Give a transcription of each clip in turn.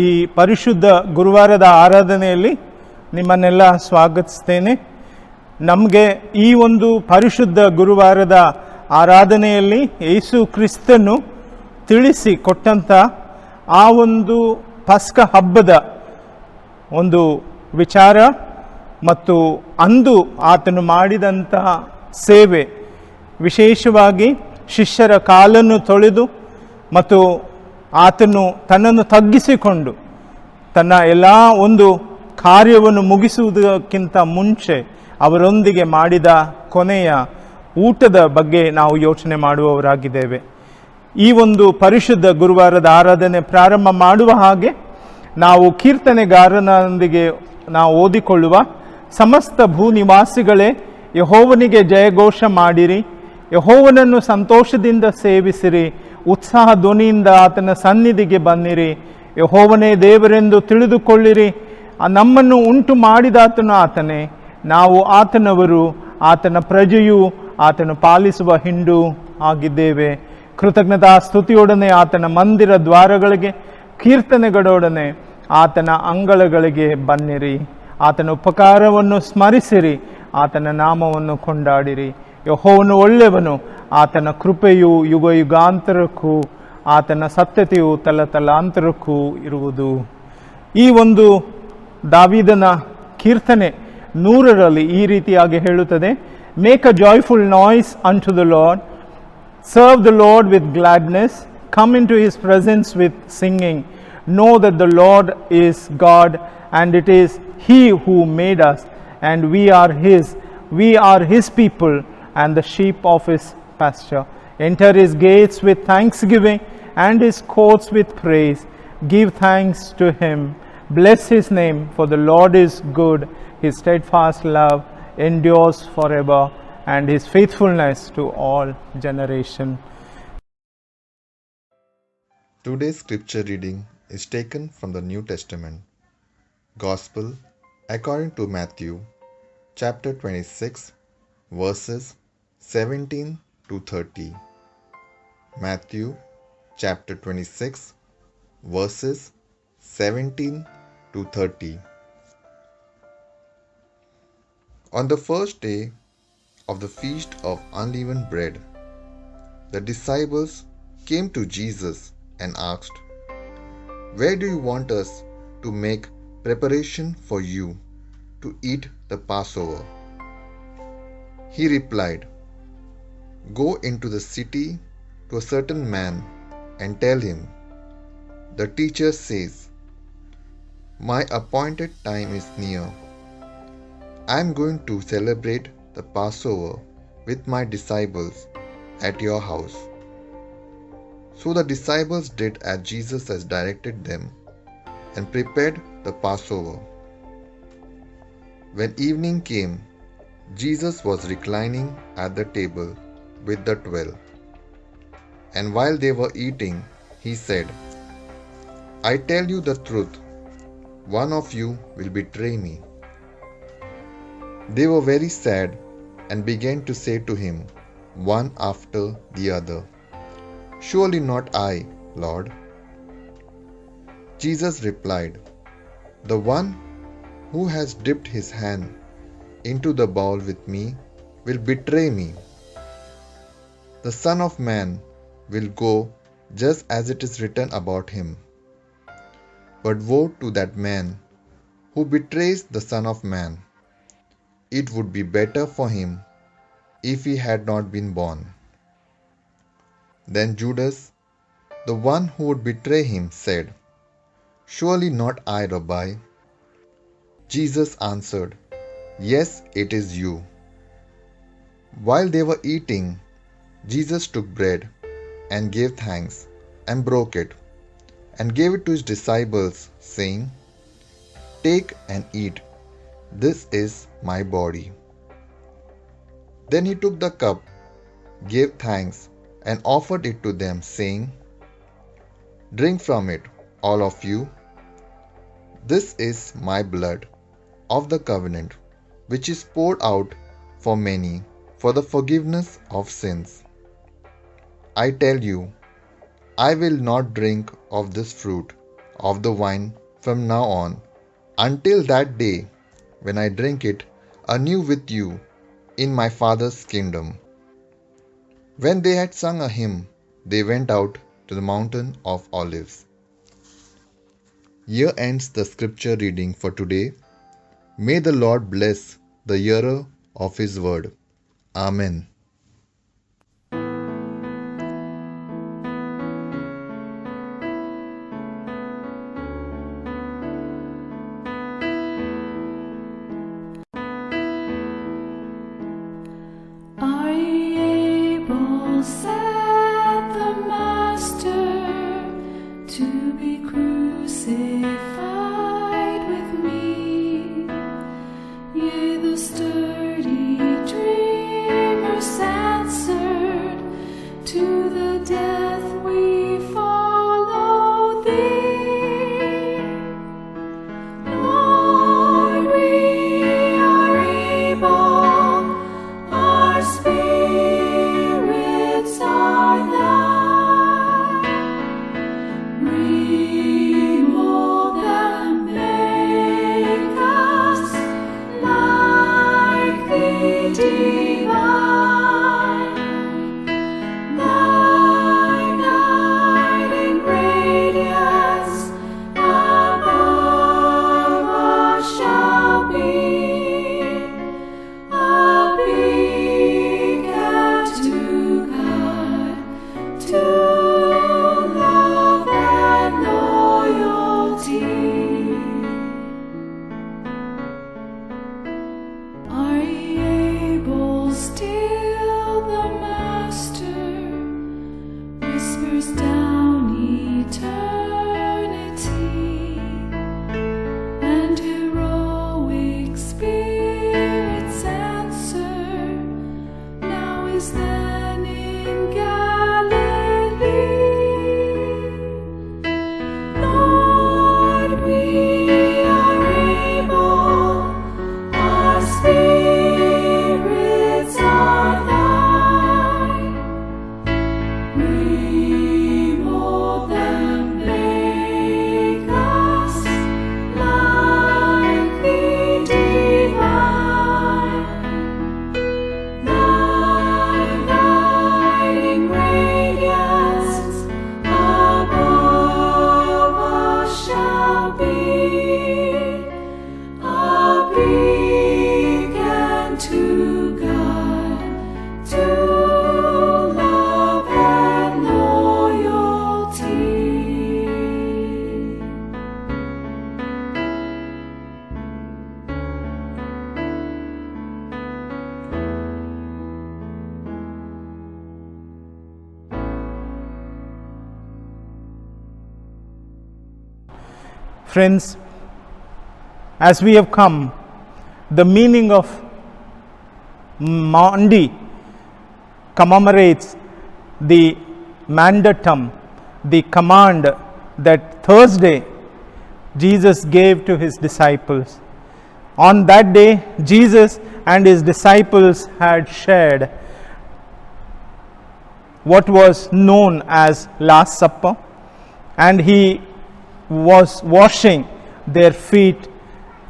ಈ ಪರಿಶುದ್ಧ ಗುರುವಾರದ ಆರಾಧನೆಯಲ್ಲಿ ನಿಮ್ಮನ್ನೆಲ್ಲ ಸ್ವಾಗತಿಸ್ತೇನೆ. ನಮಗೆ ಈ ಒಂದು ಪರಿಶುದ್ಧ ಗುರುವಾರದ ಆರಾಧನೆಯಲ್ಲಿ ಯೇಸು ಕ್ರಿಸ್ತನು ತಿಳಿಸಿ ಕೊಟ್ಟಂಥ ಆ ಒಂದು ಪಸ್ಕ ಹಬ್ಬದ ಒಂದು ವಿಚಾರ ಮತ್ತು ಅಂದು ಆತನು ಮಾಡಿದಂತಹ ಸೇವೆ, ವಿಶೇಷವಾಗಿ ಶಿಷ್ಯರ ಕಾಲನ್ನು ತೊಳೆದು ಮತ್ತು ಆತನು ತನ್ನನ್ನು ತಗ್ಗಿಸಿಕೊಂಡು ತನ್ನ ಎಲ್ಲ ಒಂದು ಕಾರ್ಯವನ್ನು ಮುಗಿಸುವುದಕ್ಕಿಂತ ಮುಂಚೆ ಅವರೊಂದಿಗೆ ಮಾಡಿದ ಕೊನೆಯ ಊಟದ ಬಗ್ಗೆ ನಾವು ಯೋಚನೆ ಮಾಡುವವರಾಗಿದ್ದೇವೆ. ಈ ಒಂದು ಪರಿಶುದ್ಧ ಗುರುವಾರದ ಆರಾಧನೆ ಪ್ರಾರಂಭ ಮಾಡುವ ಹಾಗೆ ನಾವು ಕೀರ್ತನೆಗಾರನೊಂದಿಗೆ ನಾವು ಓದಿಕೊಳ್ಳುವ ಸಮಸ್ತ ಭೂನಿವಾಸಿಗಳೇ ಯೆಹೋವನಿಗೆ ಜಯಘೋಷ ಮಾಡಿರಿ, ಯೆಹೋವನನ್ನು ಸಂತೋಷದಿಂದ ಸೇವಿಸಿರಿ, ಉತ್ಸಾಹ ಧ್ವನಿಯಿಂದ ಆತನ ಸನ್ನಿಧಿಗೆ ಬನ್ನಿರಿ. ಯೆಹೋವನೇ ದೇವರೆಂದು ತಿಳಿದುಕೊಳ್ಳಿರಿ, ನಮ್ಮನ್ನು ಉಂಟು ಮಾಡಿದಾತನು ಆತನೇ, ನಾವು ಆತನವರು, ಆತನ ಪ್ರಜೆಯು, ಆತನು ಪಾಲಿಸುವ ಹಿಂಡು ಆಗಿದ್ದೇವೆ. ಕೃತಜ್ಞತಾ ಸ್ತುತಿಯೊಡನೆ ಆತನ ಮಂದಿರ ದ್ವಾರಗಳಿಗೆ, ಕೀರ್ತನೆಗಳೊಡನೆ ಆತನ ಅಂಗಳಗಳಿಗೆ ಬನ್ನಿರಿ. ಆತನ ಉಪಕಾರವನ್ನು ಸ್ಮರಿಸಿರಿ, ಆತನ ನಾಮವನ್ನು ಕೊಂಡಾಡಿರಿ. ಯೆಹೋವನು ಒಳ್ಳೆಯವನು, ಆತನ ಕೃಪೆಯು ಯುಗ ಯುಗಾಂತರಕ್ಕೂ, ಆತನ ಸತ್ಯತೆಯು ತಲತಲಾಂತರಕ್ಕೂ ಇರುವುದು. ಈ ಒಂದು ದಾವೀದನ ಕೀರ್ತನೆ 100ರಲ್ಲಿ ಈ ರೀತಿಯಾಗಿ ಹೇಳುತ್ತದೆ: make a joyful noise unto the Lord, serve the Lord with gladness, come in to his presence with singing, know that the Lord is God, and it is He who made us, and we are His people, and the sheep of His pasture. Enter His gates with thanksgiving, and His courts with praise. Give thanks to Him, bless His name, for the Lord is good. His steadfast love endures forever, and His faithfulness to all generations. Today's scripture reading is taken from the New Testament. Gospel according to Matthew, chapter 26, verses 17 to 30. Matthew, chapter 26, verses 17 to 30. On the first day of the feast of unleavened bread, the disciples came to Jesus and asked, "Where do you want us to make preparation for you to eat the Passover?" He replied, "Go into the city to a certain man and tell him, 'The teacher says, my appointed time is near. I am going to celebrate the Passover with my disciples at your house.'" So the disciples did as Jesus has directed them and prepared the Passover. When evening came, Jesus was reclining at the table with the 12. And while they were eating, He said, "I tell you the truth, one of you will betray me." They were very sad and began to say to Him, one after the other, "Surely not I, Lord." Jesus replied, "The one who has dipped his hand into the bowl with me will betray me. The Son of Man will go just as it is written about him. But woe to that man who betrays the Son of Man. It would be better for him if he had not been born." Then Judas, the one who would betray him, said, "Surely not I, Rabbi." Jesus answered, "Yes, it is you." While they were eating, Jesus took bread and gave thanks and broke it and gave it to His disciples, saying, "Take and eat. This is my body." Then He took the cup, gave thanks, and offered it to them, saying, "Drink from it, all of you. This is my blood of the covenant, which is poured out for many for the forgiveness of sins. I tell you, I will not drink of this fruit of the wine from now on, until that day when I drink it anew with you in my Father's kingdom." When they had sung a hymn, they went out to the mountain of Olives. Here ends the scripture reading for today. May the Lord bless the hearer of His word. Amen. Are ye able, said the Master, to be crucified with me? Yea, the sturdy dreamers answered, to the death we follow thee. Lord, we are able, our spirits are thine. Remold and make us like thee divine. Thy guiding radiance above us shall be, a beacon to God, to love and loyalty. Are ye able still, the Master whispers down eternity, and heroic spirits answer, now is then in Galilee. Lord, we are able, our spirits are thine. Remold and make us like thee divine. Thy guiding radiance above us shall be, a beacon to God, to love and loyalty. Friends, as we have come, the meaning of Maundy commemorates the mandatum, the command that Thursday Jesus gave to his disciples. On that day, Jesus and his disciples had shared what was known as Last Supper, and he was washing their feet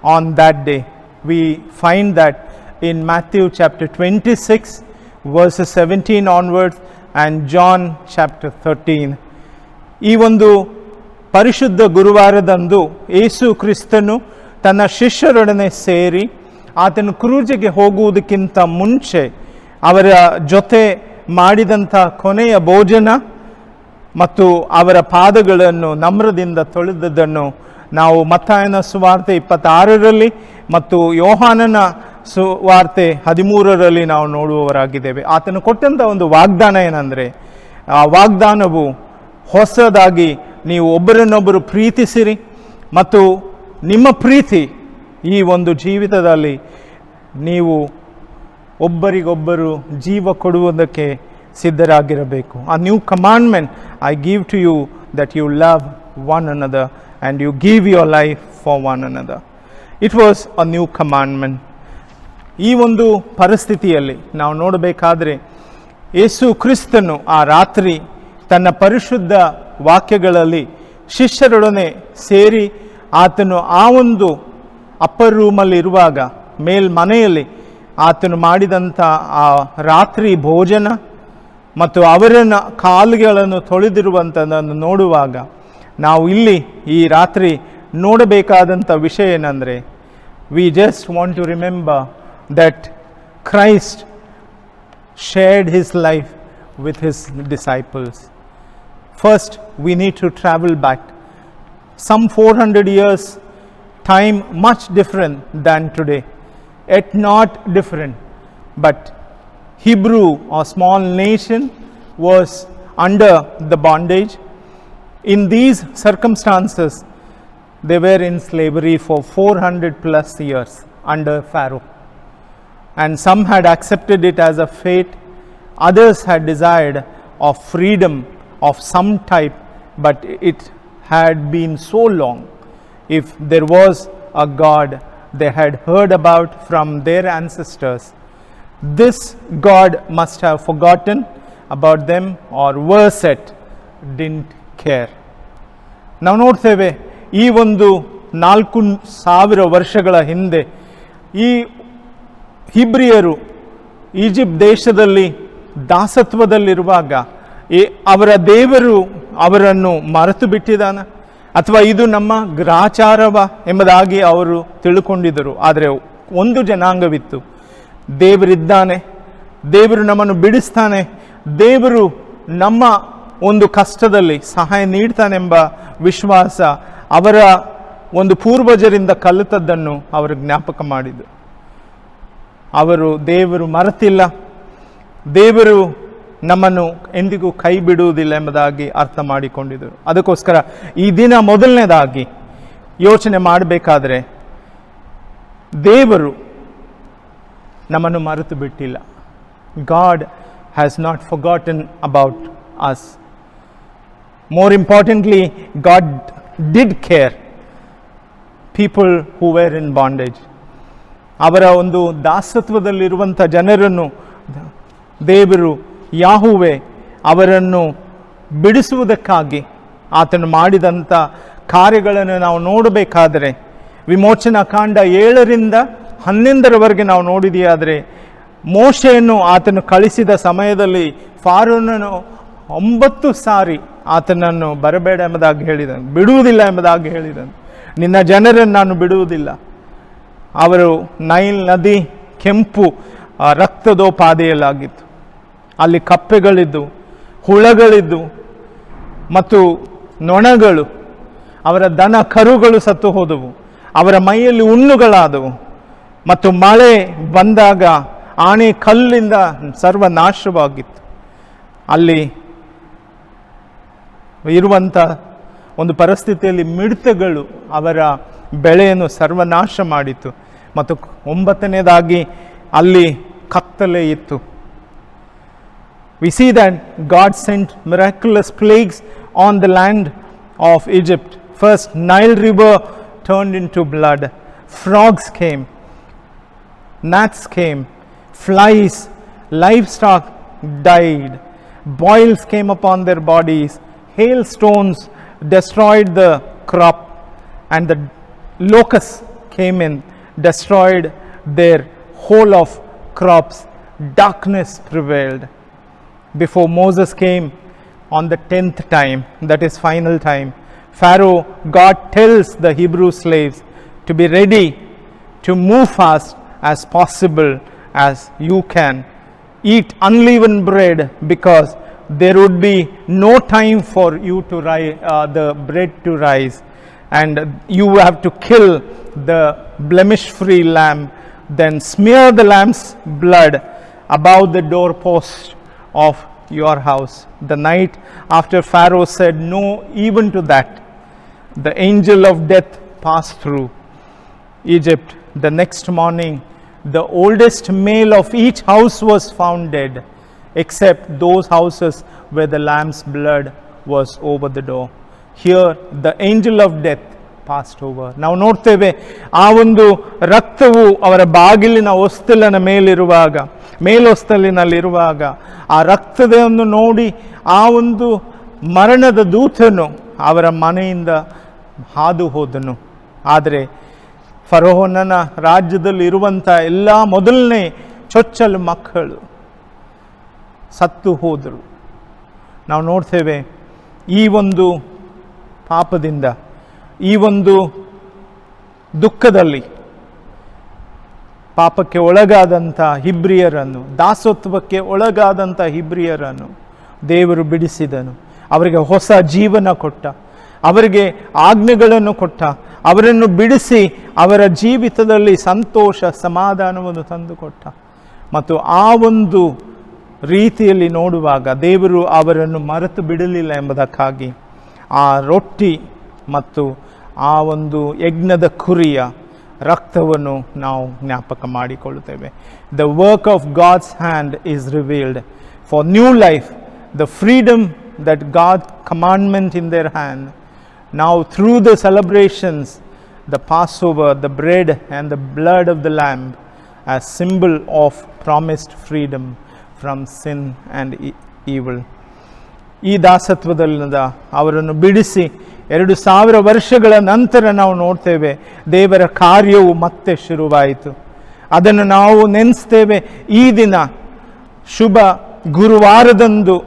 on that day. We find that in Matthew chapter 26 verses 17 onwards and John chapter 13. ಈ ಒಂದು ಪರಿಶುದ್ಧ ಗುರುವಾರದಂದು ಯೇಸು ಕ್ರಿಸ್ತನು ತನ್ನ ಶಿಷ್ಯರೊಡನೆ ಸೇರಿ ಆತನು ಕ್ರೂಜಿಗೆ ಹೋಗುವುದಕ್ಕಿಂತ ಮುಂಚೆ ಅವರ ಜೊತೆ ಮಾಡಿದಂಥ ಕೊನೆಯ ಭೋಜನ ಮತ್ತು ಅವರ ಪಾದಗಳನ್ನು ನಮ್ರದಿಂದ ತೊಳೆದದ್ದನ್ನು ನಾವು ಮತ್ತಾಯನ ಸುವಾರ್ತೆ 26ರಲ್ಲಿ ಮತ್ತು ಯೋಹಾನನ ಸುವಾರ್ತೆ 13ರಲ್ಲಿ ನಾವು ನೋಡುವವರಾಗಿದ್ದೇವೆ. ಆತನು ಕೊಟ್ಟಂಥ ಒಂದು ವಾಗ್ದಾನ ಏನಂದರೆ, ಆ ವಾಗ್ದಾನವು ಹೊಸದಾಗಿ ನೀವು ಒಬ್ಬರನ್ನೊಬ್ಬರು ಪ್ರೀತಿಸಿರಿ ಮತ್ತು ನಿಮ್ಮ ಪ್ರೀತಿ ಈ ಒಂದು ಜೀವಿತದಲ್ಲಿ ನೀವು ಒಬ್ಬರಿಗೊಬ್ಬರು ಜೀವ ಕೊಡುವುದಕ್ಕೆ ಸಿದ್ಧರಾಗಿರಬೇಕು. A new commandment I give to you, that you love one another and you give your life for one another. It was a new commandment. ಈ ಒಂದು ಪರಿಸ್ಥಿತಿಯಲ್ಲಿ ನಾವು ನೋಡಬೇಕಾದ್ರೆ ಯೇಸು ಕ್ರಿಸ್ತನು ಆ ರಾತ್ರಿ ತನ್ನ ಪರಿಶುದ್ಧ ವಾಕ್ಯಗಳಲ್ಲಿ ಶಿಷ್ಯರೊಡನೆ ಸೇರಿ ಆತನು ಆ ಒಂದು ಅಪ್ಪರ್ ರೂಮಲ್ಲಿ ಇರುವಾಗ ಮೇಲ್ಮನೆಯಲ್ಲಿ ಆತನು ಮಾಡಿದಂಥ ಆ ರಾತ್ರಿ ಭೋಜನ ಮತ್ತು ಅವರನ್ನು ಕಾಲುಗಳನ್ನು ತೊಳೆದಿರುವಂಥದ್ದನ್ನು ನೋಡುವಾಗ ನಾವು ಇಲ್ಲಿ ಈ ರಾತ್ರಿ ನೋಡಬೇಕಾದಂಥ ವಿಷಯ ಏನಂದರೆ, we just want to remember that Christ shared his life with his disciples. First, we need to travel back. Some 400 years time, much different than today. Yet not different. But Hebrew, or small nation, was under the bondage. In these circumstances, they were in slavery for 400 plus years under Pharaoh. And some had accepted it as a fate, others had desired of freedom of some type, but it had been so long. If there was a God they had heard about from their ancestors, this God must have forgotten about them, or worse yet, didn't care. ನಾವು ನೋಡ್ತೇವೆ, ಈ ಒಂದು 4,000 ವರ್ಷಗಳ ಹಿಂದೆ ಈ ಹಿಬ್ರಿಯರು Egypt ದೇಶದಲ್ಲಿ ದಾಸತ್ವದಲ್ಲಿರುವಾಗ ಅವರ ದೇವರು ಅವರನ್ನು ಮರೆತು ಬಿಟ್ಟಿದ್ದಾನ, ಅಥವಾ ಇದು ನಮ್ಮ ಗ್ರಾಚಾರವ ಎಂಬುದಾಗಿ ಅವರು ತಿಳ್ಕೊಂಡಿದ್ದರು. ಆದರೆ ಒಂದು ಜನಾಂಗವಿತ್ತು, ದೇವರಿದ್ದಾನೆ, ದೇವರು ನಮ್ಮನ್ನು ಬಿಡಿಸ್ತಾನೆ, ದೇವರು ನಮ್ಮ ಒಂದು ಕಷ್ಟದಲ್ಲಿ ಸಹಾಯ ನೀಡ್ತಾನೆಂಬ ವಿಶ್ವಾಸ ಅವರ ಒಂದು ಪೂರ್ವಜರಿಂದ ಕಲಿತದ್ದನ್ನು ಅವರು ಜ್ಞಾಪಕ ಮಾಡಿದರು. ದೇವರು ಮರೆತಿಲ್ಲ, ದೇವರು ನಮ್ಮನ್ನು ಎಂದಿಗೂ ಕೈ ಬಿಡುವುದಿಲ್ಲ ಎಂಬುದಾಗಿ ಅರ್ಥ ಮಾಡಿಕೊಂಡಿದ್ದರು. ಅದಕ್ಕೋಸ್ಕರ ಈ ದಿನ ಮೊದಲನೇದಾಗಿ ಯೋಚನೆ ಮಾಡಬೇಕಾದ್ರೆ, ದೇವರು ನಮ್ಮನ್ನು ಮರೆತು ಬಿಟ್ಟಿಲ್ಲ. God has not forgotten about us. More importantly, God did care people who were in bondage. ಅವರ ಒಂದು ದಾಸತ್ವದಲ್ಲಿರುವಂಥ ಜನರನ್ನು ದೇವರು ಯಾಹುವೆ ಅವರನ್ನು ಬಿಡಿಸುವುದಕ್ಕಾಗಿ ಆತನು ಮಾಡಿದಂಥ ಕಾರ್ಯಗಳನ್ನು ನಾವು ನೋಡಬೇಕಾದರೆ, ವಿಮೋಚನಾ ಕಾಂಡ 7ರಿಂದ 11ರವರೆಗೆ ನಾವು ನೋಡಿದೆಯಾದರೆ, ಮೋಶೆಯನ್ನು ಆತನು ಕಳಿಸಿದ ಸಮಯದಲ್ಲಿ ಫಾರೋನನು 9 ಸಾರಿ ಆತನನ್ನು ಬರಬೇಡ ಎಂಬುದಾಗಿ ಹೇಳಿದನು, ಬಿಡುವುದಿಲ್ಲ ಎಂಬುದಾಗಿ ಹೇಳಿದನು. ನಿನ್ನ ಜನರನ್ನು ನಾನು ಬಿಡುವುದಿಲ್ಲ. ಅವರು ನೈಲ್ ನದಿ ಕೆಂಪು ರಕ್ತದೋಪಾದಿಯಲ್ಲಾಗಿತ್ತು. ಅಲ್ಲಿ ಕಪ್ಪೆಗಳಿದ್ದು, ಹುಳಗಳಿದ್ದು ಮತ್ತು ನೊಣಗಳು, ಅವರ ದನ ಕರುಗಳು ಸತ್ತು ಹೋದವು, ಅವರ ಮೈಯಲ್ಲಿ ಹುಣ್ಣುಗಳಾದವು. ಮತ್ತು ಮಳೆ ಬಂದಾಗ ಆಣೆ ಕಲ್ಲಿಂದ ಸರ್ವನಾಶವಾಗಿತ್ತು. ಅಲ್ಲಿ ಇರುವಂಥ ಒಂದು ಪರಿಸ್ಥಿತಿಯಲ್ಲಿ ಮಿಡತೆಗಳು ಅವರ ಬೆಳೆಯನ್ನು ಸರ್ವನಾಶ ಮಾಡಿತು. ಮತ್ತು 9ನೇದಾಗಿ ಅಲ್ಲಿ ಕತ್ತಲೆ ಇತ್ತು. We see that God sent miraculous plagues on the land of Egypt. First, Nile River turned into blood. Frogs came, gnats came, flies, livestock died, boils came upon their bodies, hailstones destroyed the crop, and the locusts came in, destroyed their whole of crops. Darkness prevailed. Before Moses came on the 10th time, that is final time, Pharaoh, God tells the Hebrew slaves to be ready to move fast as possible as you can. Eat unleavened bread, because there would be no time for you to the bread to rise, and you have to kill the blemish-free lamb. Then smear the lamb's blood above the doorpost of your house. The night after Pharaoh said no even to that, the angel of death passed through Egypt. The next morning, the oldest male of each house was found dead, except those houses where the lamb's blood was over the door. Here, the angel of death passed over. ನಾವು ನೋಡ್ತೇವೆ, ಆ ಒಂದು ರಕ್ತವು ಅವರ ಬಾಗಿಲಿನ ಹೊಸ್ತಲಿನ ಮೇಲೊಸ್ತಲಿನಲ್ಲಿರುವಾಗ ಆ ರಕ್ತವನ್ನು ನೋಡಿ ಆ ಒಂದು ಮರಣದ ದೂತನು ಅವರ ಮನೆಯಿಂದ ಹಾದು ಹೋದನು. ಆದರೆ ಫರೋಹನನ ರಾಜ್ಯದಲ್ಲಿ ಇರುವಂಥ ಎಲ್ಲ ಮೊದಲನೇ ಚೊಚ್ಚಲು ಮಕ್ಕಳು ಸತ್ತು ಹೋದರು. ನಾವು ನೋಡ್ತೇವೆ ಈ ಒಂದು ಪಾಪದಿಂದ, ಈ ಒಂದು ದುಃಖದಲ್ಲಿ ಪಾಪಕ್ಕೆ ಒಳಗಾದಂಥ ಹಿಬ್ರಿಯರನ್ನು, ದಾಸತ್ವಕ್ಕೆ ಒಳಗಾದಂಥ ಹಿಬ್ರಿಯರನ್ನು ದೇವರು ಬಿಡಿಸಿದನು. ಅವರಿಗೆ ಹೊಸ ಜೀವನ ಕೊಟ್ಟ, ಅವರಿಗೆ ಆಜ್ಞೆಗಳನ್ನು ಕೊಟ್ಟ, ಅವರನ್ನು ಬಿಡಿಸಿ ಅವರ ಜೀವಿತದಲ್ಲಿ ಸಂತೋಷ ಸಮಾಧಾನವನ್ನು ತಂದುಕೊಟ್ಟ. ಮತ್ತು ಆ ಒಂದು ರೀತಿಯಲ್ಲಿ ನೋಡುವಾಗ ದೇವರು ಅವರನ್ನು ಮರೆತು ಬಿಡಲಿಲ್ಲ ಎಂಬುದಕ್ಕಾಗಿ ಆ ರೊಟ್ಟಿ ಮತ್ತು ಆ ಒಂದು ಯಜ್ಞದ ಕುರಿಯ ರಕ್ತವನ್ನು ನಾವು ಜ್ಞಾಪಕ ಮಾಡಿಕೊಳ್ಳುತ್ತೇವೆ. The work of God's hand is revealed for new life, the freedom that God commandment in their hand. Now through the celebrations, the Passover, the bread and the blood of the Lamb as symbol of promised freedom from sin and evil. ಈ ದಾಸತ್ವದಿಂದ ಅವರನ್ನು ಬಿಡಿಸಿ 2000 ವರ್ಷಗಳ ನಂತರ ನಾವು ನೋಡ್ತೇವೆ ದೇವರ ಕಾರ್ಯವು ಮತ್ತೆ ಶುರುವಾಯಿತು. ಅದನ್ನು ನಾವು ನೆನೆಸ್ತೇವೆ. ಈ ದಿನ ಶುಭ ಗುರುವಾರದಂದು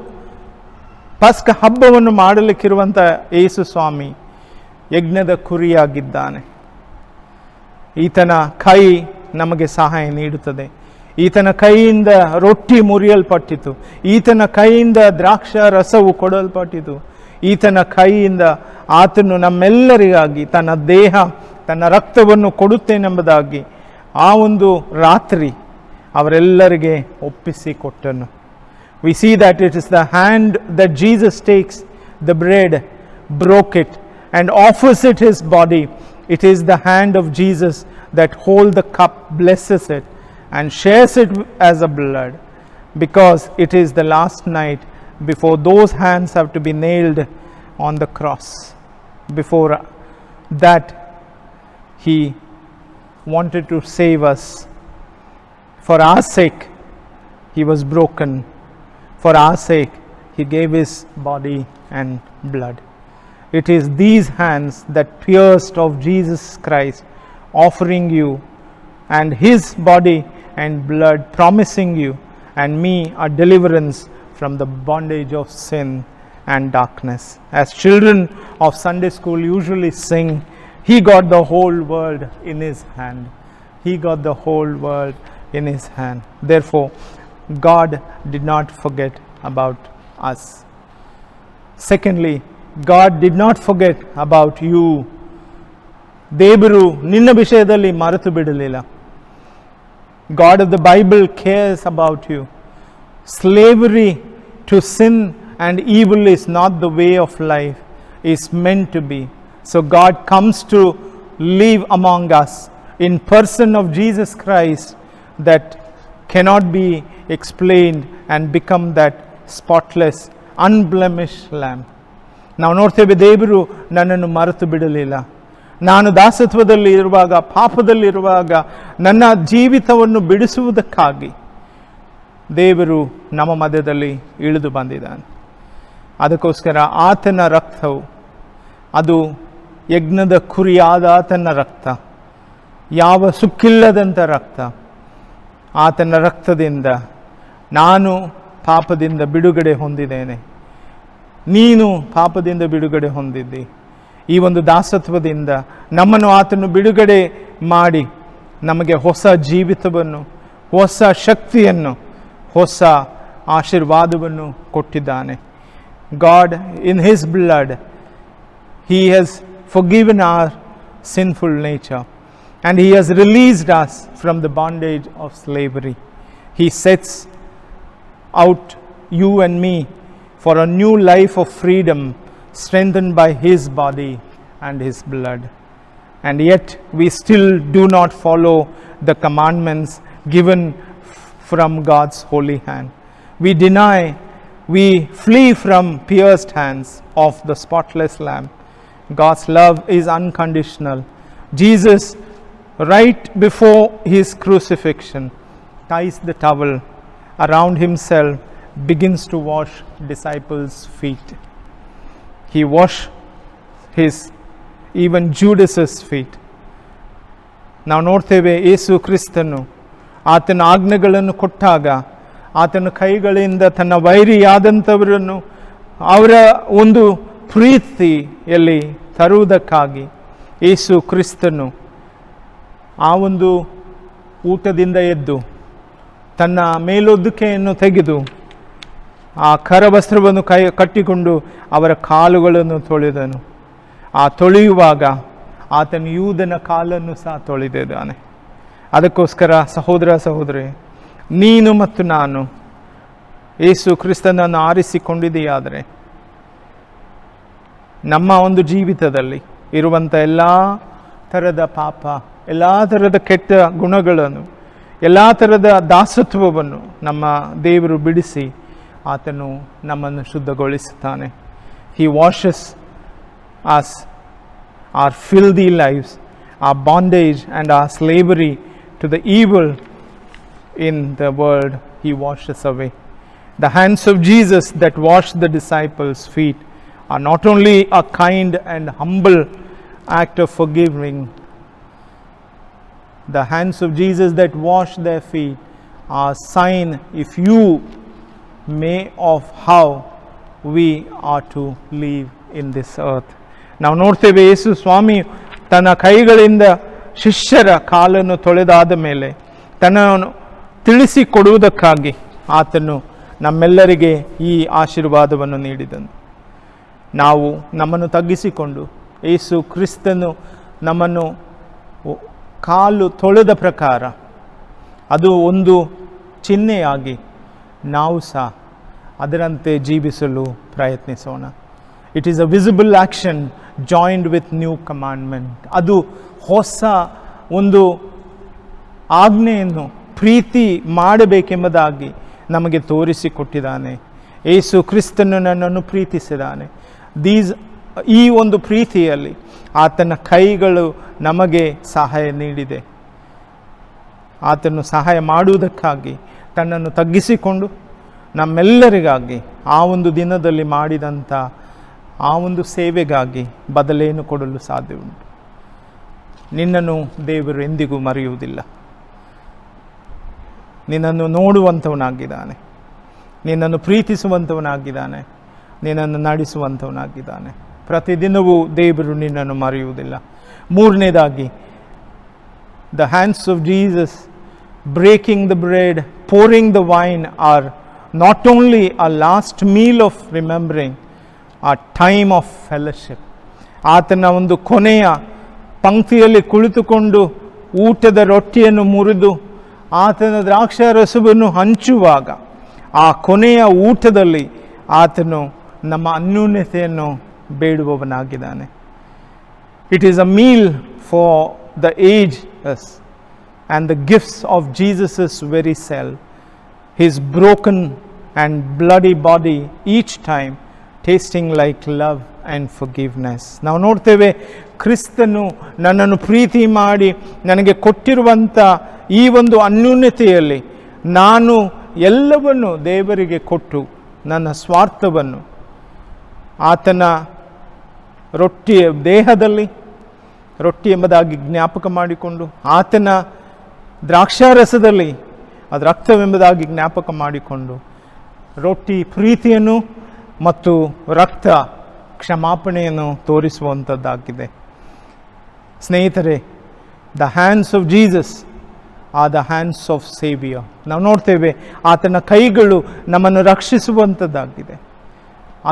ಪಸ್ಕ ಹಬ್ಬವನ್ನು ಮಾಡಲಿಕ್ಕಿರುವಂಥ ಯೇಸು ಸ್ವಾಮಿ ಯಜ್ಞದ ಕುರಿಯಾಗಿದ್ದಾನೆ. ಈತನ ಕೈ ನಮಗೆ ಸಹಾಯ ನೀಡುತ್ತದೆ. ಈತನ ಕೈಯಿಂದ ರೊಟ್ಟಿ ಮುರಿಯಲ್ಪಟ್ಟಿತು, ಈತನ ಕೈಯಿಂದ ದ್ರಾಕ್ಷ ರಸವು ಕೊಡಲ್ಪಟ್ಟಿತು, ಈತನ ಕೈಯಿಂದ ಆತನು ನಮ್ಮೆಲ್ಲರಿಗಾಗಿ ತನ್ನ ದೇಹ ತನ್ನ ರಕ್ತವನ್ನು ಕೊಡುತ್ತೇನೆಂಬುದಾಗಿ ಆ ಒಂದು ರಾತ್ರಿ ಅವರೆಲ್ಲರಿಗೆ ಒಪ್ಪಿಸಿಕೊಟ್ಟನು. We see that it is the hand that Jesus takes the bread, broke it and offers it his body. It is the hand of Jesus that holds the cup, blesses it and shares it as a blood, because it is the last night before those hands have to be nailed on the cross. Before that, he wanted to save us. For our sake, he was broken. For our sake, he gave his body and blood. It is these hands that pierced of Jesus Christ, offering you and his body and blood, promising you and me a deliverance from the bondage of sin and darkness. As children of Sunday school usually sing, he got the whole world in his hand. He got the whole world in his hand. Therefore, God did not forget about us. Secondly, God did not forget about you. ದೇವರು ನಿನ್ನ ವಿಷಯದಲ್ಲಿ ಮರೆತು ಬಿಡಲಿಲ್ಲ. God of the Bible cares about you. Slavery to sin and evil is not the way of life, is meant to be. So God comes to live among us in person of Jesus Christ, that cannot be explained, and become that spotless, unblemished lamb. ನಾವು ನೋಡ್ತೇವೆ ದೇವರು ನನ್ನನ್ನು ಮರೆತು ಬಿಡಲಿಲ್ಲ. ನಾನು ದಾಸತ್ವದಲ್ಲಿ ಇರುವಾಗ, ಪಾಪದಲ್ಲಿರುವಾಗ ನನ್ನ ಜೀವಿತವನ್ನು ಬಿಡಿಸುವುದಕ್ಕಾಗಿ ದೇವರು ನಮ್ಮ ಮಧ್ಯದಲ್ಲಿ ಇಳಿದು ಬಂದಿದ್ದಾನೆ. ಅದಕ್ಕೋಸ್ಕರ ಆತನ ರಕ್ತವು, ಅದು ಯಜ್ಞದ ಕುರಿಯಾದ ಆತನ ರಕ್ತ, ಯಾವ ಸುಕ್ಕಿಲ್ಲದಂಥ ರಕ್ತ. ಆತನ ರಕ್ತದಿಂದ ನಾನು ಪಾಪದಿಂದ ಬಿಡುಗಡೆ ಹೊಂದಿದ್ದೇನೆ, ನೀನು ಪಾಪದಿಂದ ಬಿಡುಗಡೆ ಹೊಂದಿದ್ದಿ. ಈ ಒಂದು ದಾಸತ್ವದಿಂದ ನಮ್ಮನ್ನು ಆತನು ಬಿಡುಗಡೆ ಮಾಡಿ ನಮಗೆ ಹೊಸ ಜೀವಿತವನ್ನು, ಹೊಸ ಶಕ್ತಿಯನ್ನು, ಹೊಸ ಆಶೀರ್ವಾದವನ್ನು ಕೊಟ್ಟಿದ್ದಾನೆ. God in his blood, he has forgiven our sinful nature and he has released us from the bondage of slavery. He sets out you and me for a new life of freedom, strengthened by his body and his blood. And yet we still do not follow the commandments given from God's holy hand. We deny, we flee from pierced hands of the spotless lamb. God's love is unconditional. Jesus, right before his crucifixion, ties the towel around himself, begins to wash disciples' feet. He washed his even Judas's feet. ನಾವು ನೋಡ್ತೇವೆ ಯೇಸು ಕ್ರಿಸ್ತನು ಆತನ ಆಜ್ಞೆಗಳನ್ನು ಕೊಟ್ಟಾಗ ಆತನ ಕೈಗಳಿಂದ ತನ್ನ ವೈರಿಯಾದಂಥವರನ್ನು ಅವರ ಒಂದು ಪ್ರೀತಿಯಲ್ಲಿ ತರುವುದಕ್ಕಾಗಿ ಯೇಸು ಕ್ರಿಸ್ತನು ಆ ಒಂದು ಊಟದಿಂದ ಎದ್ದು ತನ್ನ ಮೇಲೊದ್ದಿಕೆಯನ್ನು ತೆಗೆದು ಆ ಕರವಸ್ತ್ರವನ್ನು ಕಟ್ಟಿಕೊಂಡು ಅವರ ಕಾಲುಗಳನ್ನು ತೊಳೆದನು. ಆ ತೊಳೆಯುವಾಗ ಆತನು ಯೂದನ ಕಾಲನ್ನು ಸಹ ತೊಳೆದಿದ್ದಾನೆ. ಅದಕ್ಕೋಸ್ಕರ ಸಹೋದರ ಸಹೋದರಿ, ನೀನು ಮತ್ತು ನಾನು ಯೇಸು ಕ್ರಿಸ್ತನನ್ನು ಆರಿಸಿಕೊಂಡಿದೆಯಾದರೆ ನಮ್ಮ ಒಂದು ಜೀವಿತದಲ್ಲಿ ಇರುವಂಥ ಎಲ್ಲ ಥರದ ಪಾಪ, ಎಲ್ಲ ಥರದ ಕೆಟ್ಟ ಗುಣಗಳನ್ನು, ಎಲ್ಲ ಥರದ ದಾಸತ್ವವನ್ನು ನಮ್ಮ ದೇವರು ಬಿಡಿಸಿ ಆತನು ನಮ್ಮನ್ನು ಶುದ್ಧಗೊಳಿಸುತ್ತಾನೆ. He washes us, our filthy lives, our bondage and our slavery to the evil in the world. He washes away. The hands of Jesus that washed the disciples' feet are not only a kind and humble act of forgiving. The hands of Jesus that wash their feet are a sign, if you may, of how we are to live in this earth. ನಾವು ನೋಡ್ತೇವೆ ಯೇಸು ಸ್ವಾಮಿ ತನ್ನ ಕೈಗಳಿಂದ ಶಿಷ್ಯರ ಕಾಲನ್ನು ತೊಳೆದಾದ ಮೇಲೆ ತನ್ನನ್ನು ತಿಳಿಸಿಕೊಡುವುದಕ್ಕಾಗಿ ಆತನು ನಮ್ಮೆಲ್ಲರಿಗೆ ಈ ಆಶೀರ್ವಾದವನ್ನು ನೀಡಿದನು. ನಾವು ನಮ್ಮನ್ನು ತಗ್ಗಿಸಿಕೊಂಡು ಯೇಸು ಕ್ರಿಸ್ತನು ನಮ್ಮನ್ನು ಕಾಲು ತೊಳೆದ ಪ್ರಕಾರ ಅದು ಒಂದು ಚಿಹ್ನೆಯಾಗಿ ನಾವು ಸಹ ಅದರಂತೆ ಜೀವಿಸಲು ಪ್ರಯತ್ನಿಸೋಣ. It is a visible action joined with new commandment. ಅದು ಹೊಸ ಒಂದು ಆಜ್ಞೆಯನ್ನು ಪ್ರೀತಿ ಮಾಡಬೇಕೆಂಬುದಾಗಿ ನಮಗೆ ತೋರಿಸಿಕೊಟ್ಟಿದ್ದಾನೆ. ಯೇಸು ಕ್ರಿಸ್ತನು ನನ್ನನ್ನು ಪ್ರೀತಿಸಿದ್ದಾನೆ. ಈ ಒಂದು ಪ್ರೀತಿಯಲ್ಲಿ ಆತನ ಕೈಗಳು ನಮಗೆ ಸಹಾಯ ನೀಡಿದೆ. ಆತನು ಸಹಾಯ ಮಾಡುವುದಕ್ಕಾಗಿ ತನ್ನನ್ನು ತಗ್ಗಿಸಿಕೊಂಡು ನಮ್ಮೆಲ್ಲರಿಗಾಗಿ ಆ ಒಂದು ದಿನದಲ್ಲಿ ಮಾಡಿದಂಥ ಆ ಒಂದು ಸೇವೆಗಾಗಿ ಬದಲೇನು ಕೊಡಲು ಸಾಧ್ಯವುಂಟು. ನಿನ್ನನ್ನು ದೇವರು ಎಂದಿಗೂ ಮರೆಯುವುದಿಲ್ಲ. ನಿನ್ನನ್ನು ನೋಡುವಂಥವನಾಗಿದ್ದಾನೆ, ನಿನ್ನನ್ನು ಪ್ರೀತಿಸುವಂಥವನಾಗಿದ್ದಾನೆ, ನಿನ್ನನ್ನು ನಡೆಸುವಂಥವನಾಗಿದ್ದಾನೆ. ಪ್ರತಿದಿನವೂ ದೇವರು ನಿನ್ನನ್ನು ಮರೆಯುವುದಿಲ್ಲ. ಮೂರನೇದಾಗಿ, the hands of Jesus breaking the bread, pouring the wine are not only a last meal of remembering, a time of fellowship. ಆತನ ಒಂದು ಕೊನೆಯ ಪಂಕ್ತಿಯಲ್ಲಿ ಕುಳಿತುಕೊಂಡು ಊಟದ ರೊಟ್ಟಿಯನ್ನು ಮುರಿದು ಆತನ ದ್ರಾಕ್ಷಾರಸವನ್ನು ಹಂಚುವಾಗ ಆ ಕೊನೆಯ ಊಟದಲ್ಲಿ ಆತನು ನಮ್ಮ ಅನ್ಯೋನ್ಯತೆಯನ್ನು ಬೇಡುವವನಾಗಿದ್ದಾನೆ. It is a meal for the ages and the gifts of Jesus' very self, his broken and bloody body each time tasting like love and forgiveness. ನಾವು ನೋಡ್ತೇವೆ, ಕ್ರಿಸ್ತನು ನನ್ನನ್ನು ಪ್ರೀತಿ ಮಾಡಿ ನನಗೆ ಕೊಟ್ಟಿರುವಂಥ ಈ ಒಂದು ಅನ್ಯೋನ್ಯತೆಯಲ್ಲಿ ನಾನು ಎಲ್ಲವನ್ನು ದೇವರಿಗೆ ಕೊಟ್ಟು ನನ್ನ ಸ್ವಾರ್ಥವನ್ನು ಆತನ ರೊಟ್ಟಿಯ ದೇಹದಲ್ಲಿ ರೊಟ್ಟಿ ಎಂಬುದಾಗಿ ಜ್ಞಾಪಕ ಮಾಡಿಕೊಂಡು ಆತನ ದ್ರಾಕ್ಷಾರಸದಲ್ಲಿ ಅದು ರಕ್ತವೆಂಬುದಾಗಿ ಜ್ಞಾಪಕ ಮಾಡಿಕೊಂಡು ರೊಟ್ಟಿ ಪ್ರೀತಿಯನ್ನು ಮತ್ತು ರಕ್ತ ಕ್ಷಮಾಪಣೆಯನ್ನು ತೋರಿಸುವಂಥದ್ದಾಗಿದೆ. ಸ್ನೇಹಿತರೆ, the hands of Jesus are the hands of saviour. ನಾವು ನೋಡ್ತೇವೆ ಆತನ ಕೈಗಳು ನಮ್ಮನ್ನು ರಕ್ಷಿಸುವಂಥದ್ದಾಗಿದೆ.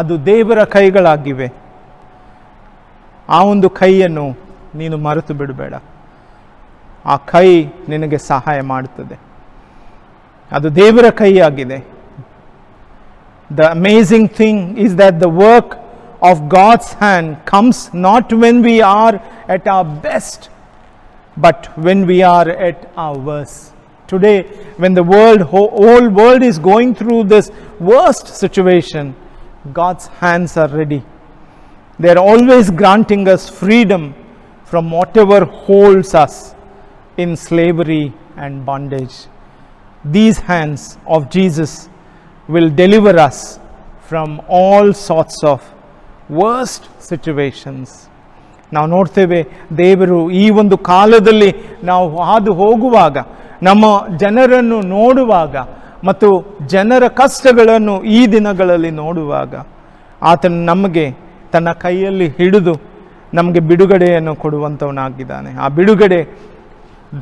ಅದು ದೇವರ ಕೈಗಳಾಗಿವೆ. ಆ ಒಂದು ಕೈಯನ್ನು ನೀನು ಮರೆತು ಬಿಡಬೇಡ. ಆ ಕೈ ನಿನಗೆ ಸಹಾಯ ಮಾಡುತ್ತದೆ. ಅದು ದೇವರ ಕೈಯಾಗಿದೆ. The amazing thing is that the work of God's hand comes not when we are at our best, but when we are at our worst. Today, when the whole world is going through this worst situation, God's hands are ready. They are always granting us freedom from whatever holds us in slavery and bondage. These hands of Jesus will deliver us from all sorts of worst situations ನಾವು ನೋಡ್ತೇವೆ, ದೇವರು ಈ ಒಂದು ಕಾಲದಲ್ಲಿ ನಾವು ಹಾದು ಹೋಗುವಾಗ, ನಮ್ಮ ಜನರನ್ನು ನೋಡುವಾಗ ಮತ್ತು ಜನರ ಕಷ್ಟಗಳನ್ನು ಈ ದಿನಗಳಲ್ಲಿ ನೋಡುವಾಗ, ಆತನು ನಮಗೆ ತನ್ನ ಕೈಯಲ್ಲಿ ಹಿಡಿದು ನಮಗೆ ಬಿಡುಗಡೆಯನ್ನು ಕೊಡುವಂಥವನಾಗಿದ್ದಾನೆ. ಆ ಬಿಡುಗಡೆ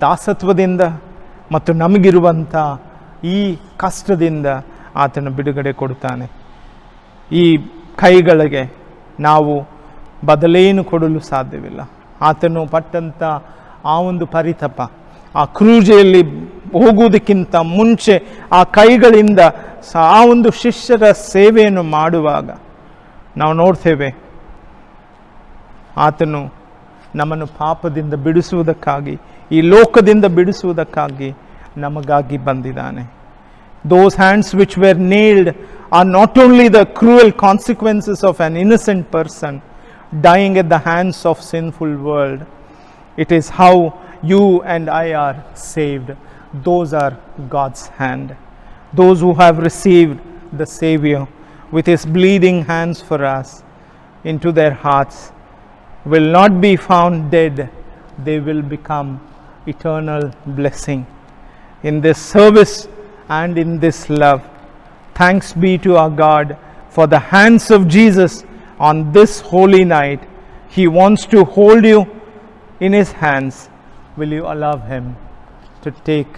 ದಾಸತ್ವದಿಂದ ಮತ್ತು ನಮಗಿರುವಂಥ ಈ ಕಷ್ಟದಿಂದ ಆತನು ಬಿಡುಗಡೆ ಕೊಡುತ್ತಾನೆ. ಈ ಕೈಗಳಿಗೆ ನಾವು ಬದಲೇನು ಕೊಡಲು ಸಾಧ್ಯವಿಲ್ಲ. ಆತನು ಪಟ್ಟಂಥ ಆ ಒಂದು ಪರಿತಪ, ಆ ಕ್ರೂಜೆಯಲ್ಲಿ ಹೋಗುವುದಕ್ಕಿಂತ ಮುಂಚೆ ಆ ಕೈಗಳಿಂದ ಆ ಒಂದು ಶಿಷ್ಯರ ಸೇವೆಯನ್ನು ಮಾಡುವಾಗ ನಾವು ನೋಡ್ತೇವೆ, ಆತನು ನಮ್ಮನ್ನು ಪಾಪದಿಂದ ಬಿಡಿಸುವುದಕ್ಕಾಗಿ, ಈ ಲೋಕದಿಂದ ಬಿಡಿಸುವುದಕ್ಕಾಗಿ ನಮಗಾಗಿ ಬಂದಿದ್ದಾನೆ. Those hands which were nailed are not only the cruel consequences of an innocent person dying at the hands of sinful world. It is how you and I are saved. Those are God's hand. Those who have received the Savior with his bleeding hands for us into their hearts will not be found dead. They will become eternal blessing. In this service and in this love, thanks be to our God for the hands of Jesus on this holy night. He wants to hold you in his hands. Will you allow him to take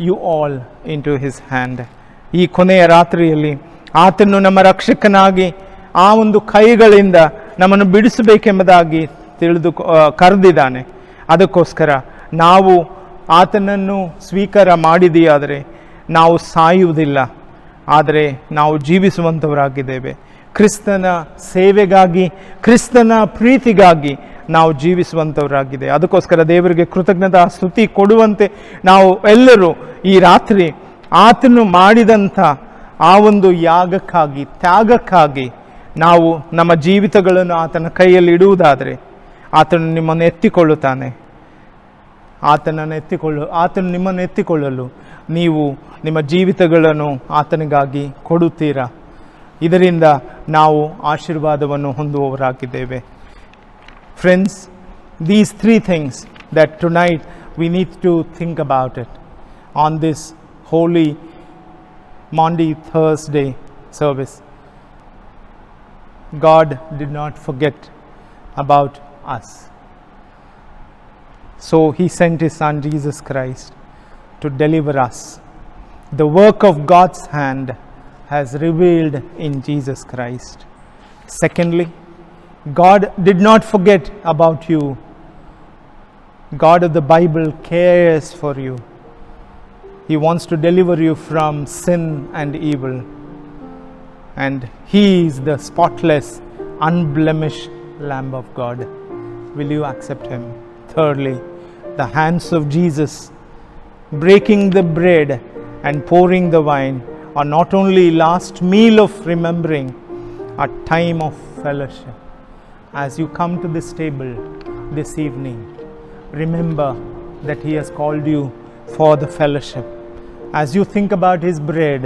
you all into his hand? ಈ ಕೊನೆಯ ರಾತ್ರಿಯಲ್ಲಿ ಆತನು ನಮ್ಮ ರಕ್ಷಕನಾಗಿ ಆ ಒಂದು ಕೈಗಳಿಂದ ನಮ್ಮನ್ನು ಬಿಡಿಸಬೇಕೆಂಬುದಾಗಿ ಕರೆದಿದ್ದಾನೆ. ಅದಕ್ಕೋಸ್ಕರ ನಾವು ಆತನನ್ನು ಸ್ವೀಕಾರ ಮಾಡಿದೆಯಾದರೆ ನಾವು ಸಾಯುವುದಿಲ್ಲ, ಆದರೆ ನಾವು ಜೀವಿಸುವಂಥವರಾಗಿದ್ದೇವೆ. ಕ್ರಿಸ್ತನ ಸೇವೆಗಾಗಿ, ಕ್ರಿಸ್ತನ ಪ್ರೀತಿಗಾಗಿ ನಾವು ಜೀವಿಸುವಂಥವರಾಗಿದೆ. ಅದಕ್ಕೋಸ್ಕರ ದೇವರಿಗೆ ಕೃತಜ್ಞತಾ ಸ್ತುತಿ ಕೊಡುವಂತೆ ನಾವು ಎಲ್ಲರೂ ಈ ರಾತ್ರಿ ಆತನು ಮಾಡಿದಂಥ ಆ ಒಂದು ಯಾಗಕ್ಕಾಗಿ, ತ್ಯಾಗಕ್ಕಾಗಿ ನಾವು ನಮ್ಮ ಜೀವಿತಗಳನ್ನು ಆತನ ಕೈಯಲ್ಲಿ ಇಡುವುದಾದರೆ ಆತನು ನಿಮ್ಮನ್ನು ಎತ್ತಿಕೊಳ್ಳುತ್ತಾನೆ. ಆತನು ನಿಮ್ಮನ್ನು ಎತ್ತಿಕೊಳ್ಳಲು ನೀವು ನಿಮ್ಮ ಜೀವಿತಗಳನ್ನು ಆತನಿಗಾಗಿ ಕೊಡುತ್ತೀರಾ. ಇದರಿಂದ ನಾವು ಆಶೀರ್ವಾದವನ್ನು ಹೊಂದುವವರಾಗಿದ್ದೇವೆ. Friends, these three things that tonight we need to think about it on this holy Maundy Thursday service. God did not forget about us. So he sent his son Jesus Christ to deliver us. The work of God's hand has revealed in Jesus Christ. Secondly, God did not forget about you. God of the Bible cares for you. He wants to deliver you from sin and evil. And he is the spotless, unblemished Lamb of God. Will you accept him? Thirdly, the hands of Jesus breaking the bread and pouring the wine are not only last meal of remembering, a time of fellowship. As you come to this table this evening, remember that he has called you for the fellowship. As you think about his bread,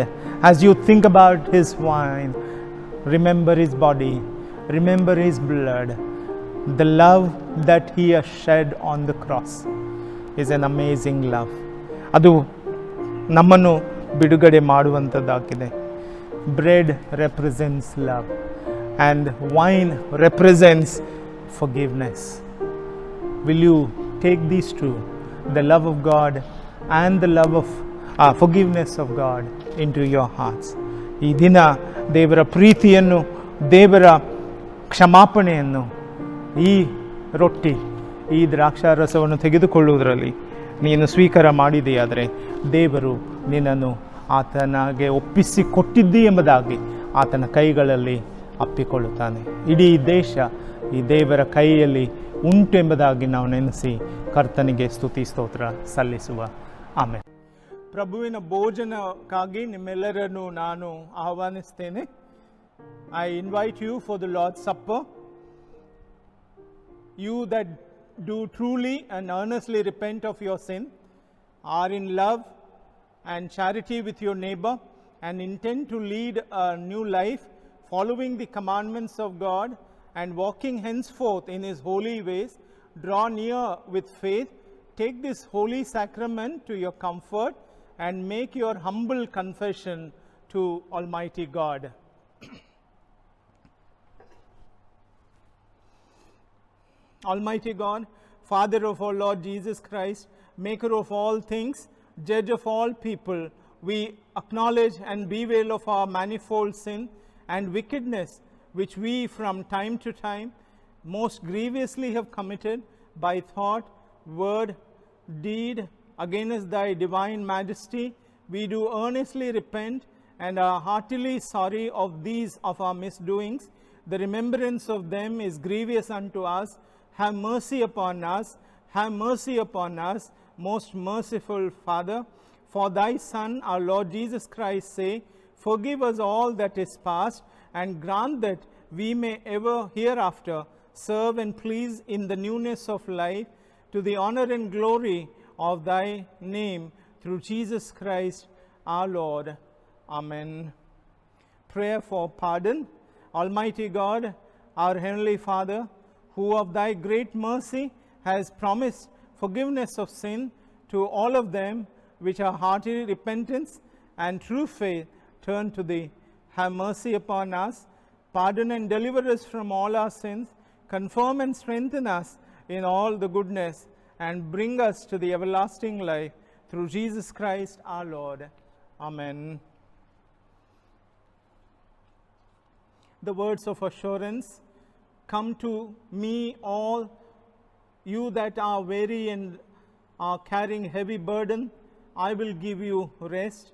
as you think about his wine, remember his body, remember his blood. The love that he has shed on the cross is an amazing love. ಅದು ನಮ್ಮನ್ನು ಬಿಡುಗಡೆ ಮಾಡುವಂಥದ್ದಾಗಿದೆ. Bread represents love and wine represents forgiveness. Will you take these two, the love of God and the love of forgiveness of God, into your hearts? ಈ ದಿನ ದೇವರ ಪ್ರೀತಿಯನ್ನು, ದೇವರ ಕ್ಷಮಾಪಣೆಯನ್ನು, ಈ ರೊಟ್ಟಿ, ಈ ದ್ರಾಕ್ಷಾರಸವನ್ನು ತೆಗೆದುಕೊಳ್ಳುವುದರಲ್ಲಿ ನೀನು ಸ್ವೀಕಾರ ಮಾಡಿದೆಯಾದರೆ ದೇವರು ನಿನ್ನನ್ನು ಆತನಿಗೆ ಒಪ್ಪಿಸಿಕೊಟ್ಟಿದ್ದಿ ಎಂಬುದಾಗಿ ಆತನ ಕೈಗಳಲ್ಲಿ ಅಪ್ಪಿಕೊಳ್ಳುತ್ತಾನೆ. ಇಡೀ ದೇಶ ಈ ದೇವರ ಕೈಯಲ್ಲಿ ಉಂಟು ಎಂಬುದಾಗಿ ನಾವು ನೆನೆಸಿ ಕರ್ತನಿಗೆ ಸ್ತುತಿ ಸ್ತೋತ್ರ ಸಲ್ಲಿಸುವ. ಆಮೇಲೆ ಪ್ರಭುವಿನ ಭೋಜನಕ್ಕಾಗಿ ನಿಮ್ಮೆಲ್ಲರನ್ನು ನಾನು ಆಹ್ವಾನಿಸ್ತೇನೆ. I invite you for the Lord's Supper. You that do truly and earnestly repent of your sin, are in love and charity with your neighbor, and intend to lead a new life following the commandments of God and walking henceforth in his holy ways, draw near with faith, take this holy sacrament to your comfort, and make your humble confession to Almighty God. Almighty God, Father of our Lord Jesus Christ, maker of all things, judge of all people, we acknowledge and bewail of our manifold sin and wickedness, which we from time to time most grievously have committed by thought, word, deed, against thy divine majesty. We do earnestly repent and are heartily sorry of these of our misdoings. The remembrance of them is grievous unto us. Have mercy upon us. Have mercy upon us, most merciful Father. For thy Son, our Lord Jesus Christ, say, forgive us all that is past, and grant that we may ever hereafter serve and please in the newness of life, to the honor and glory of thy name, through Jesus Christ our Lord. Amen. Prayer for pardon. Almighty God, our Heavenly Father, who of thy great mercy has promised forgiveness of sin to all of them which are hearty repentance and true faith turn to thee. Have mercy upon us, pardon and deliver us from all our sins, confirm and strengthen us in all the goodness, and bring us to the everlasting life, through Jesus Christ our Lord. Amen. The words of assurance. Come to me, all you that are weary and are carrying heavy burden, I will give you rest.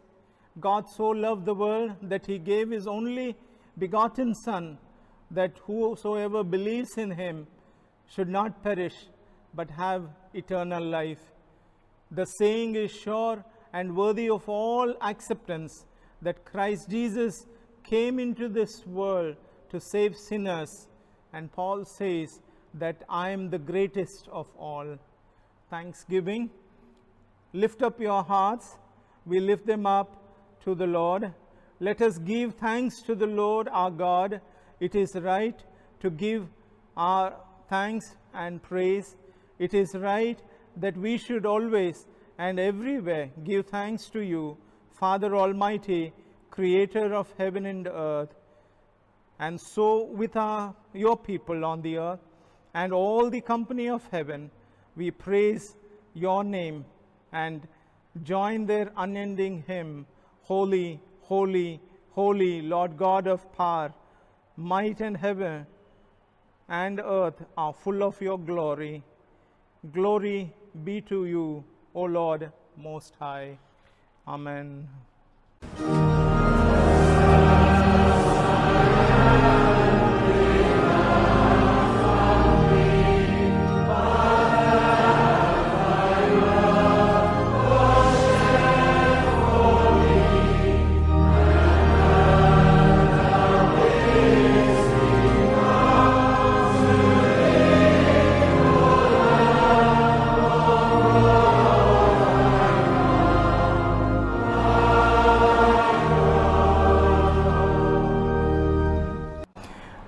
God so loved the world that he gave his only begotten Son, that whosoever believes in him should not perish, but have eternal life. The saying is sure and worthy of all acceptance, that Christ Jesus came into this world to save sinners. And Paul says that I am the greatest of all. Thanksgiving. Lift up your hearts. We lift them up to the Lord. Let us give thanks to the Lord our God. It is right to give our thanks and praise. It is right that we should always and everywhere give thanks to you, Father Almighty, Creator of heaven and earth. And so with your people on the earth and all the company of heaven, we praise your name and join their unending hymn, Holy, holy, holy, Lord God of power, might and heaven and earth are full of your glory. Glory be to you, O Lord Most High. Amen.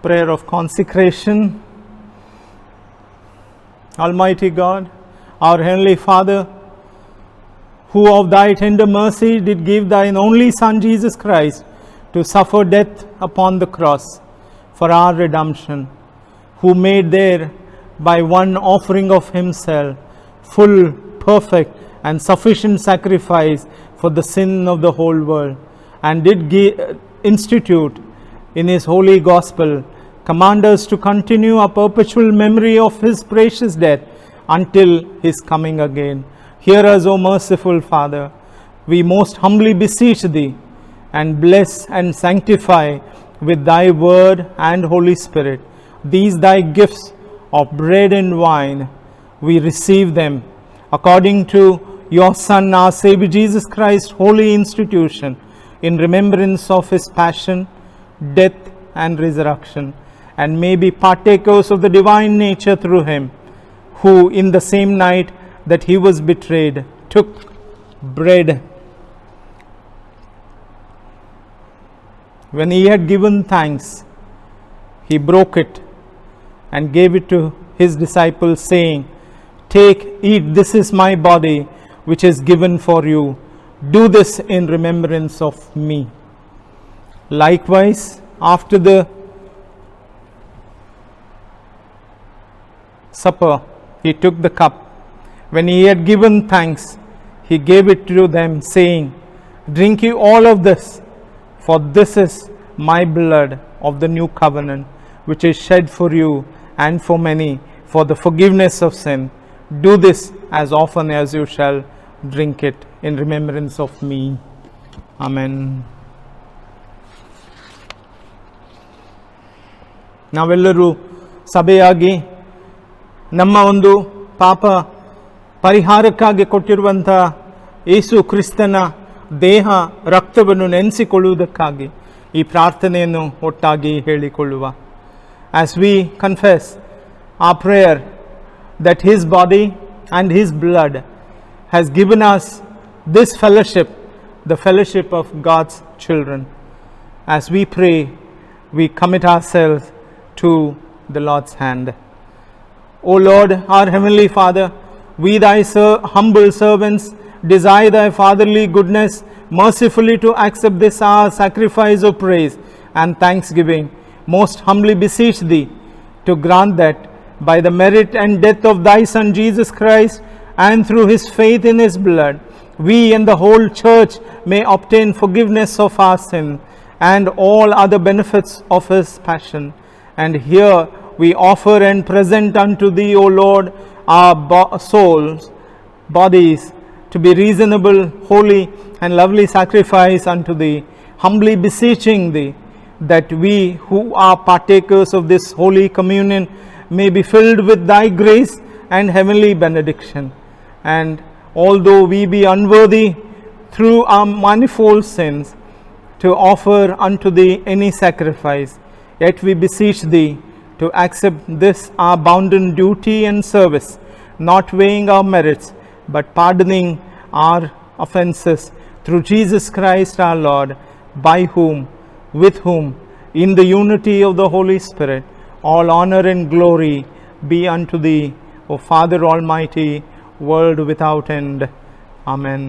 Prayer of consecration. Almighty God, our Heavenly Father, who of thy tender mercy did give thine only Son Jesus Christ to suffer death upon the cross for our redemption, who made there by one offering of himself full, perfect and sufficient sacrifice for the sin of the whole world, and did institute in his holy gospel, command us to continue a perpetual memory of his precious death until his coming again. Hear us, O merciful Father, we most humbly beseech thee, and bless and sanctify with thy word and Holy Spirit these thy gifts of bread and wine. We receive them according to your Son, our Savior Jesus Christ, holy institution, in remembrance of his passion, death and resurrection, and may be partakers of the divine nature through him, who in the same night that he was betrayed took bread. When he had given thanks, he broke it and gave it to his disciples, saying, "Take, eat, this is my body, which is given for you. Do this in remembrance of me." Likewise, after the supper, he took the cup. When he had given thanks, he gave it to them, saying, "Drink ye all of this, for this is my blood of the new covenant, which is shed for you and for many for the forgiveness of sin. Do this as often as you shall drink it in remembrance of me." Amen. ನಾವೆಲ್ಲರೂ ಸಭೆಯಾಗಿ ನಮ್ಮ ಒಂದು ಪಾಪ ಪರಿಹಾರಕ್ಕಾಗಿ ಕೊಟ್ಟಿರುವಂಥ ಯೇಸು ಕ್ರಿಸ್ತನ ದೇಹ ರಕ್ತವನ್ನು ನೆನೆಸಿಕೊಳ್ಳುವುದಕ್ಕಾಗಿ ಈ ಪ್ರಾರ್ಥನೆಯನ್ನು ಒಟ್ಟಾಗಿ ಹೇಳಿಕೊಳ್ಳುವ. As we confess our prayer that his body and his blood has given us this fellowship, the fellowship of God's children. As we pray, we commit ourselves to the Lord's hand. O Lord, our Heavenly Father, we thy humble servants desire thy fatherly goodness mercifully to accept this our sacrifice of praise and thanksgiving. Most humbly beseech thee to grant that by the merit and death of thy Son Jesus Christ, and through his faith in his blood, we and the whole church may obtain forgiveness of our sin and all other benefits of his passion. And here we offer and present unto thee, O Lord, our souls, bodies, to be reasonable, holy, and lovely sacrifice unto thee, humbly beseeching thee that we who are partakers of this holy communion may be filled with thy grace and heavenly benediction. And although we be unworthy through our manifold sins to offer unto thee any sacrifice, yet we beseech thee to accept this our bounden duty and service, not weighing our merits, but pardoning our offenses through Jesus Christ our Lord, by whom, with whom, in the unity of the Holy Spirit, all honor and glory be unto thee, O Father Almighty, world without end. Amen.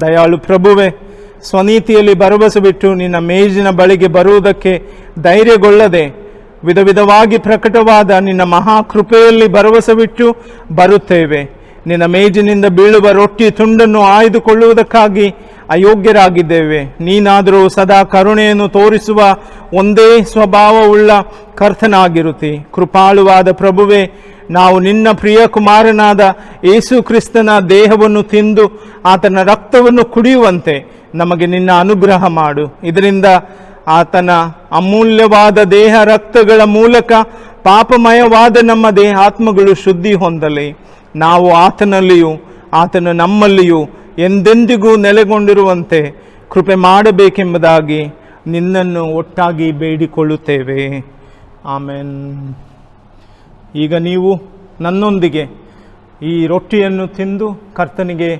ದಯಾಳು ಪ್ರಭುವೆ, ಸ್ವನೀತಿಯಲ್ಲಿ ಭರವಸೆ ಬಿಟ್ಟು ನಿನ್ನ ಮೇಜಿನ ಬಳಿಗೆ ಬರುವುದಕ್ಕೆ ಧೈರ್ಯಗೊಳ್ಳದೆ ವಿಧ ವಿಧವಾಗಿ ಪ್ರಕಟವಾದ ನಿನ್ನ ಮಹಾಕೃಪೆಯಲ್ಲಿ ಭರವಸೆ ಬಿಟ್ಟು ಬರುತ್ತೇವೆ. ನಿನ್ನ ಮೇಜಿನಿಂದ ಬೀಳುವ ರೊಟ್ಟಿ ತುಂಡನ್ನು ಆಯ್ದುಕೊಳ್ಳುವುದಕ್ಕಾಗಿ ಅಯೋಗ್ಯರಾಗಿದ್ದೇವೆ. ನೀನಾದರೂ ಸದಾ ಕರುಣೆಯನ್ನು ತೋರಿಸುವ ಒಂದೇ ಸ್ವಭಾವವುಳ್ಳ ಕರ್ತನಾಗಿರುತ್ತಿ. ಕೃಪಾಳುವಾದ ಪ್ರಭುವೆ, ನಾವು ನಿನ್ನ ಪ್ರಿಯ ಕುಮಾರನಾದ ಯೇಸು ಕ್ರಿಸ್ತನ ದೇಹವನ್ನು ತಿಂದು ಆತನ ರಕ್ತವನ್ನು ಕುಡಿಯುವಂತೆ ನಮಗೆ ನಿನ್ನ ಅನುಗ್ರಹ ಮಾಡು. ಇದರಿಂದ ಆತನ ಅಮೂಲ್ಯವಾದ ದೇಹ ರಕ್ತಗಳ ಮೂಲಕ ಪಾಪಮಯವಾದ ನಮ್ಮ ದೇಹಾತ್ಮಗಳು ಶುದ್ಧಿ ಹೊಂದಲಿ. ನಾವು ಆತನಲ್ಲಿಯೂ ಆತನು ನಮ್ಮಲ್ಲಿಯೂ ಎಂದೆಂದಿಗೂ ನೆಲೆಗೊಂಡಿರುವಂತೆ ಕೃಪೆ ಮಾಡಬೇಕೆಂಬುದಾಗಿ ನಿನ್ನನ್ನು ಒಟ್ಟಾಗಿ ಬೇಡಿಕೊಳ್ಳುತ್ತೇವೆ. ಆಮೆನ್. ಈಗ ನೀವು ನನ್ನೊಂದಿಗೆ ಈ ರೊಟ್ಟಿಯನ್ನು ತಿಂದು ಕರ್ತನಿಗೆ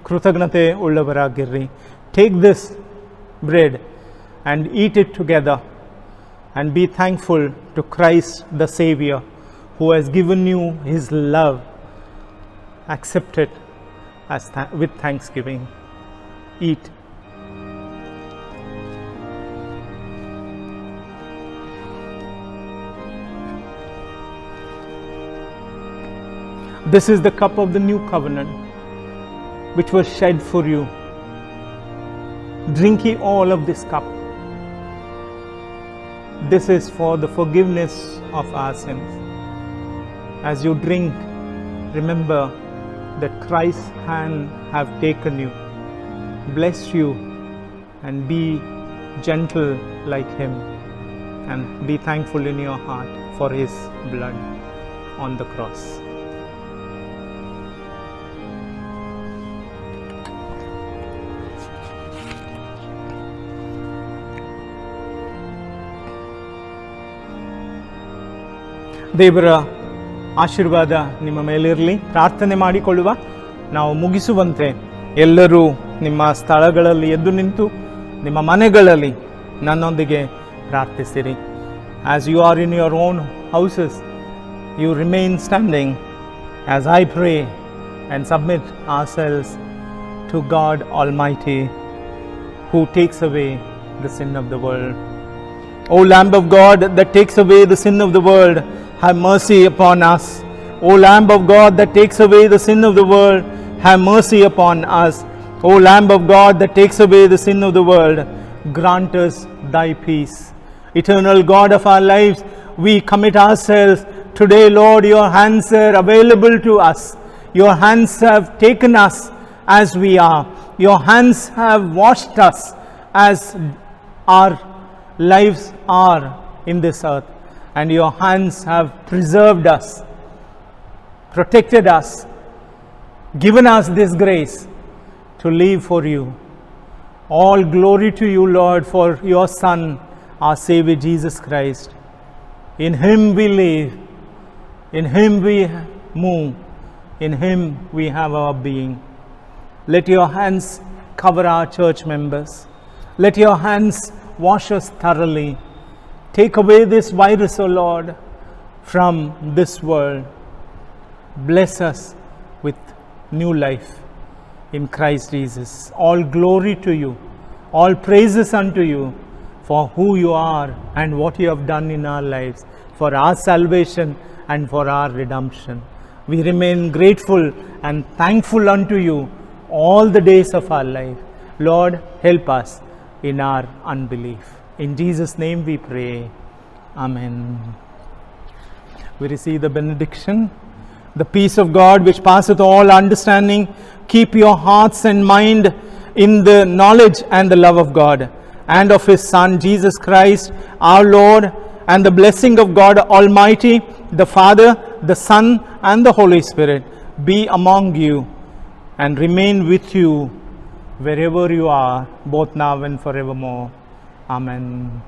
ಕೃತಜ್ಞತೆ ಉಳ್ಳವರಾಗಿರ್ರಿ. Take this bread and eat it together and be thankful to Christ the Savior who has given you his love. Accept it as with thanksgiving. Eat. This is the cup of the new covenant which was shed for you. Drink ye all of this cup. This is for the forgiveness of our sins. As you drink, remember that Christ's hand have taken you bless you and be gentle like Him, and be thankful in your heart for His blood on the cross. ದೇವರ ಆಶೀರ್ವಾದ ನಿಮ್ಮ ಮೇಲಿರಲಿ. ಪ್ರಾರ್ಥನೆ ಮಾಡಿಕೊಳ್ಳುವ. ನಾವು ಮುಗಿಸುವಂತೆ ಎಲ್ಲರೂ ನಿಮ್ಮ ಸ್ಥಳಗಳಲ್ಲಿ ಎದ್ದು ನಿಂತು ನಿಮ್ಮ ಮನೆಗಳಲ್ಲಿ ನನ್ನೊಂದಿಗೆ ಪ್ರಾರ್ಥಿಸಿರಿ. As you are in your own houses, you remain standing as I pray and submit ourselves to God Almighty, who takes away the sin of the world. O Lamb of God that takes away the sin of the world, have mercy upon us. O Lamb of God that takes away the sin of the world, have mercy upon us. O Lamb of God that takes away the sin of the world, grant us thy peace. Eternal God of our lives, we commit ourselves today, Lord. Your hands are available to us. Your hands have taken us as we are. Your hands have washed us as our lives are in this earth. And your hands have preserved us, protected us, given us this grace to live for you. All glory to you, Lord, for your Son, our Savior Jesus Christ. In Him we live, in Him we move, in Him we have our being. Let your hands cover our church members. Let your hands wash us thoroughly. Take away this virus, O Lord, from this world. Bless us with new life in Christ Jesus. All glory to you, all praises unto you for who you are and what you have done in our lives, for our salvation and for our redemption. We remain grateful and thankful unto you all the days of our life. Lord, help us in our unbelief. In Jesus' name we pray. Amen. We receive the benediction. The peace of God which passeth all understanding, keep your hearts and mind in the knowledge and the love of God and of His Son Jesus Christ our Lord, and the blessing of God Almighty, the Father, the Son and the Holy Spirit be among you and remain with you wherever you are, both now and forevermore. Amen.